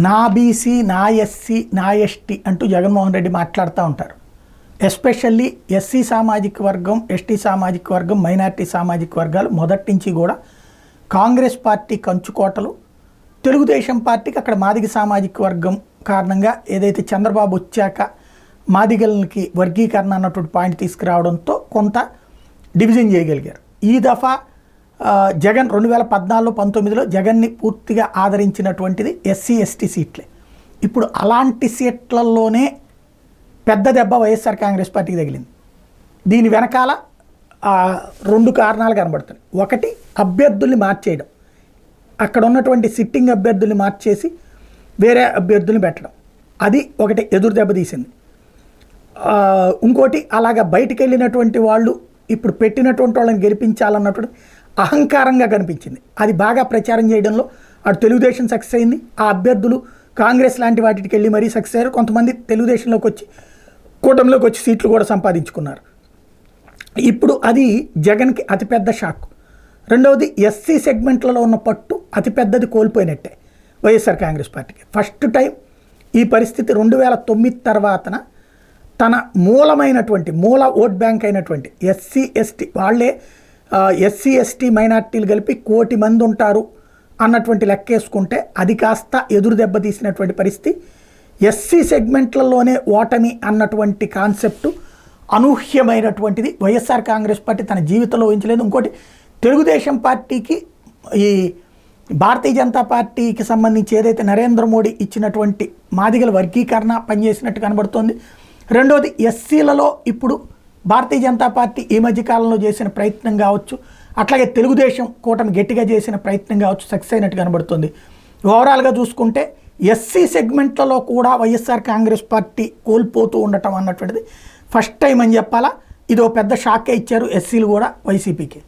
నా బీసీ, నా ఎస్సీ, నా ఎస్టీ అంటూ జగన్మోహన్ రెడ్డి మాట్లాడుతూ ఉంటారు. ఎస్పెషల్లీ ఎస్సీ సామాజిక వర్గం, ఎస్టీ సామాజిక వర్గం, మైనారిటీ సామాజిక వర్గాలు మొదటి నుంచి కూడా కాంగ్రెస్ పార్టీ కంచుకోటలు. తెలుగుదేశం పార్టీకి అక్కడ మాదిగ సామాజిక వర్గం కారణంగా ఏదైతే చంద్రబాబు వచ్చాక మాదిగలకి వర్గీకరణ అన్నటువంటి పాయింట్ తీసుకురావడంతో కొంత డివిజన్ చేయగలిగారు. ఈ దఫా జగన్ 2014-19లో జగన్ని పూర్తిగా ఆదరించినటువంటిది ఎస్సీ ఎస్టీ సీట్లే. ఇప్పుడు అలాంటి సీట్లలోనే పెద్ద దెబ్బ వైఎస్ఆర్ కాంగ్రెస్ పార్టీకి తగిలింది. దీని వెనకాల 2 కారణాలు కనబడుతున్నాయి. ఒకటి, అభ్యర్థుల్ని మార్చేయడం, అక్కడ ఉన్నటువంటి సిట్టింగ్ అభ్యర్థుల్ని మార్చేసి వేరే అభ్యర్థుల్ని పెట్టడం, అది ఒకటి ఎదురు దెబ్బ తీసింది. ఇంకోటి, అలాగా బయటికి వెళ్ళినటువంటి వాళ్ళు ఇప్పుడు పెట్టినటువంటి వాళ్ళని గెలిపించాలన్నటువంటి అహంకారంగా కనిపించింది. అది బాగా ప్రచారం చేయడంలో అటు తెలుగుదేశం సక్సెస్ అయింది, ఆ అభ్యర్థులు కాంగ్రెస్ లాంటి వాటికి వెళ్ళి మరీ సక్సెస్ అయ్యారు. కొంతమంది తెలుగుదేశంలోకి వచ్చి కూటమిలోకి వచ్చి సీట్లు కూడా సంపాదించుకున్నారు. ఇప్పుడు అది జగన్కి అతిపెద్ద షాక్. రెండవది, ఎస్సీ సెగ్మెంట్లలో ఉన్న పట్టు అతిపెద్దది కోల్పోయినట్టే వైఎస్ఆర్ కాంగ్రెస్ పార్టీకి. ఫస్ట్ టైం ఈ పరిస్థితి 2009 తర్వాతన తన మూలమైనటువంటి మూల ఓట్ బ్యాంక్ అయినటువంటి ఎస్సీ ఎస్టీ వాళ్ళే, ఎస్సీ ఎస్టీ మైనార్టీలు కలిపి 1 కోటి మంది ఉంటారు అన్నటువంటి లెక్కేసుకుంటే అది కాస్త ఎదురు దెబ్బ తీసినటువంటి పరిస్థితి. ఎస్సీ సెగ్మెంట్లలోనే ఓటమి అన్నటువంటి కాన్సెప్టు అనూహ్యమైనటువంటిది వైఎస్ఆర్ కాంగ్రెస్ పార్టీ తన జీవితంలో ఊహించలేదు. ఇంకోటి, తెలుగుదేశం పార్టీకి ఈ భారతీయ జనతా పార్టీకి సంబంధించి ఏదైతే నరేంద్ర మోడీ ఇచ్చినటువంటి మాదిగల వర్గీకరణ పనిచేసినట్టు కనబడుతోంది. రెండోది, ఎస్సీలలో ఇప్పుడు భారతీయ జనతా పార్టీ ఈ మధ్యకాలంలో చేసిన ప్రయత్నం కావచ్చు, అట్లాగే తెలుగుదేశం కూటమి గట్టిగా చేసిన ప్రయత్నం కావచ్చు, సక్సెస్ అయినట్టు కనబడుతుంది. ఓవరాల్గా చూసుకుంటే ఎస్సీ సెగ్మెంట్లలో కూడా వైఎస్ఆర్ కాంగ్రెస్ పార్టీ కోల్పోతూ ఉండటం అన్నటువంటిది ఫస్ట్ టైం అని చెప్పాలా. ఇది ఒక పెద్ద షాకే ఇచ్చారు ఎస్సీలు కూడా వైసీపీకి.